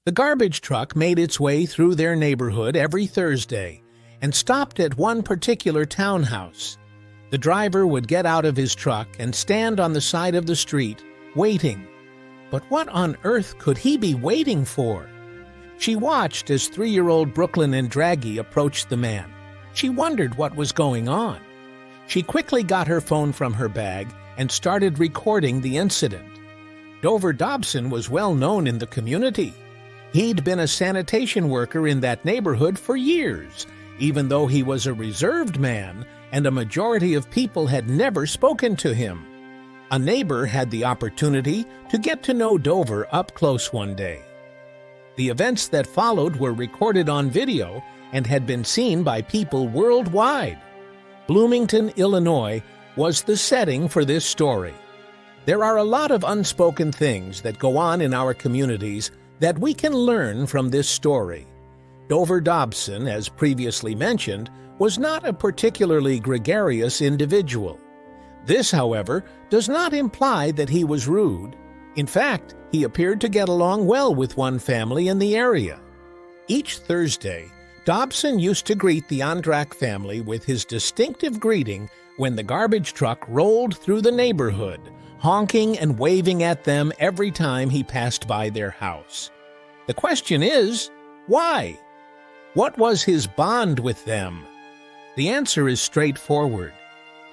The garbage truck made its way through their neighborhood every Thursday and stopped at one particular townhouse. The driver would get out of his truck and stand on the side of the street, waiting. But what on earth could he be waiting for? She watched as 3-year-old Brooklyn and Draggy approached the man. She wondered what was going on. She quickly got her phone from her bag and started recording the incident. Dover Dobson was well known in the community. He'd been a sanitation worker in that neighborhood for years, even though he was a reserved man and a majority of people had never spoken to him. A neighbor had the opportunity to get to know Dover up close one day. The events that followed were recorded on video and had been seen by people worldwide. Bloomington, Illinois, was the setting for this story. There are a lot of unspoken things that go on in our communities that we can learn from this story. Dover Dobson, as previously mentioned, was not a particularly gregarious individual. This, however, does not imply that he was rude. In fact, he appeared to get along well with one family in the area. Each Thursday, Dobson used to greet the Andrak family with his distinctive greeting when the garbage truck rolled through the neighborhood, honking and waving at them every time he passed by their house. The question is, why? What was his bond with them? The answer is straightforward.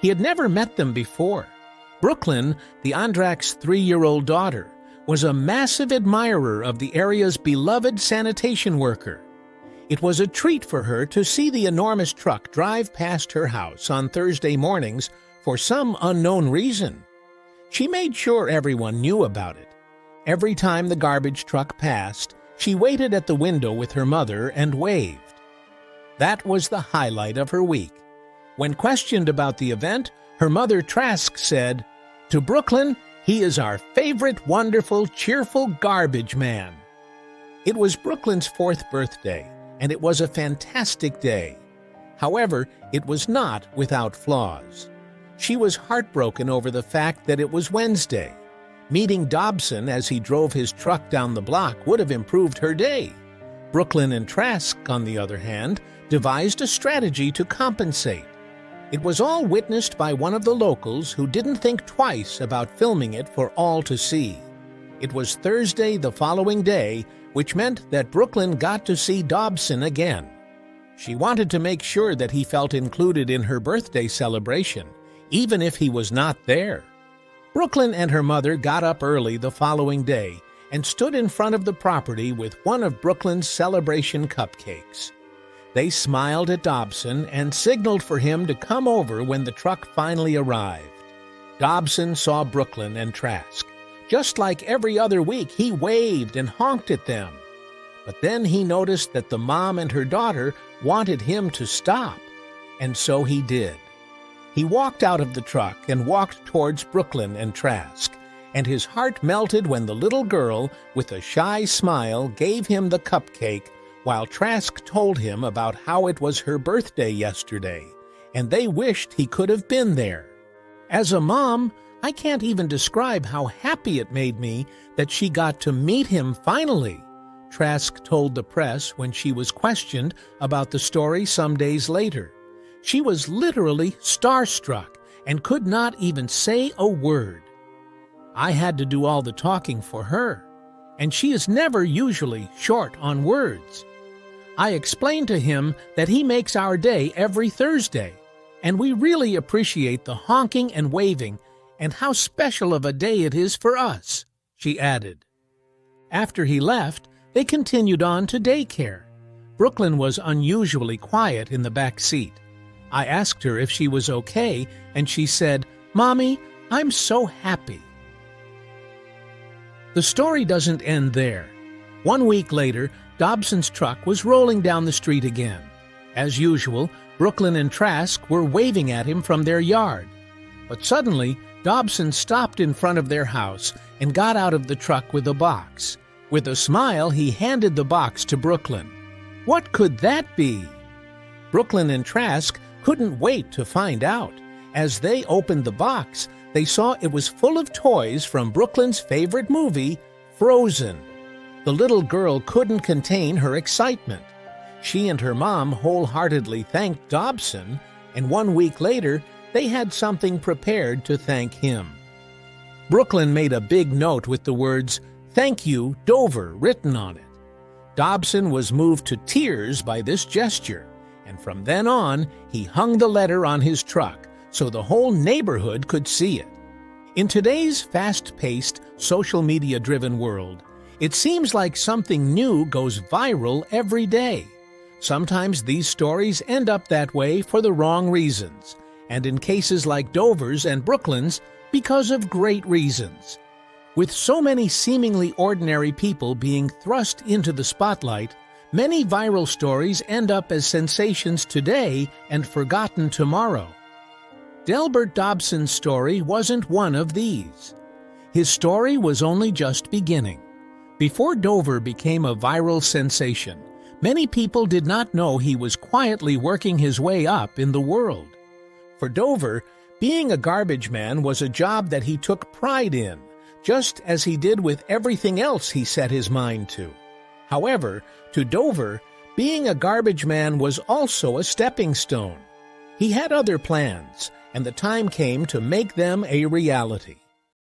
He had never met them before. Brooklyn, the Andrak's 3-year-old daughter, was a massive admirer of the area's beloved sanitation worker. It was a treat for her to see the enormous truck drive past her house on Thursday mornings for some unknown reason. She made sure everyone knew about it. Every time the garbage truck passed, she waited at the window with her mother and waved. That was the highlight of her week. When questioned about the event, her mother Trask said, "To Brooklyn, he is our favorite, wonderful, cheerful garbage man." It was Brooklyn's 4th birthday, and it was a fantastic day. However, it was not without flaws. She was heartbroken over the fact that it was Wednesday. Meeting Dobson as he drove his truck down the block would have improved her day. Brooklyn and Trask, on the other hand, devised a strategy to compensate. It was all witnessed by one of the locals who didn't think twice about filming it for all to see. It was Thursday the following day, which meant that Brooklyn got to see Dobson again. She wanted to make sure that he felt included in her birthday celebration, even if he was not there. Brooklyn and her mother got up early the following day and stood in front of the property with one of Brooklyn's celebration cupcakes. They smiled at Dobson and signaled for him to come over when the truck finally arrived. Dobson saw Brooklyn and Trask. Just like every other week, he waved and honked at them. But then he noticed that the mom and her daughter wanted him to stop, and so he did. He walked out of the truck and walked towards Brooklyn and Trask, and his heart melted when the little girl, with a shy smile, gave him the cupcake, while Trask told him about how it was her birthday yesterday, and they wished he could have been there. As a mom, I can't even describe how happy it made me that she got to meet him finally, Trask told the press when she was questioned about the story some days later. She was literally starstruck and could not even say a word. I had to do all the talking for her, and she is never usually short on words. I explained to him that he makes our day every Thursday, and we really appreciate the honking and waving and how special of a day it is for us, she added. After he left, they continued on to daycare. Brooklyn was unusually quiet in the back seat. I asked her if she was okay, and she said, "Mommy, I'm so happy." The story doesn't end there. 1 week later, Dobson's truck was rolling down the street again. As usual, Brooklyn and Trask were waving at him from their yard. But suddenly, Dobson stopped in front of their house and got out of the truck with a box. With a smile, he handed the box to Brooklyn. What could that be? Brooklyn and Trask couldn't wait to find out. As they opened the box, they saw it was full of toys from Brooklyn's favorite movie, Frozen. The little girl couldn't contain her excitement. She and her mom wholeheartedly thanked Dobson, and 1 week later, they had something prepared to thank him. Brooklyn made a big note with the words, "Thank you, Dover," written on it. Dobson was moved to tears by this gesture, and from then on, he hung the letter on his truck so the whole neighborhood could see it. In today's fast-paced, social media-driven world, it seems like something new goes viral every day. Sometimes these stories end up that way for the wrong reasons, and in cases like Dover's and Brooklyn's, because of great reasons. With so many seemingly ordinary people being thrust into the spotlight, many viral stories end up as sensations today and forgotten tomorrow. Delbert Dobson's story wasn't one of these. His story was only just beginning. Before Dover became a viral sensation, many people did not know he was quietly working his way up in the world. For Dover, being a garbage man was a job that he took pride in, just as he did with everything else he set his mind to. However, to Dover, being a garbage man was also a stepping stone. He had other plans, and the time came to make them a reality.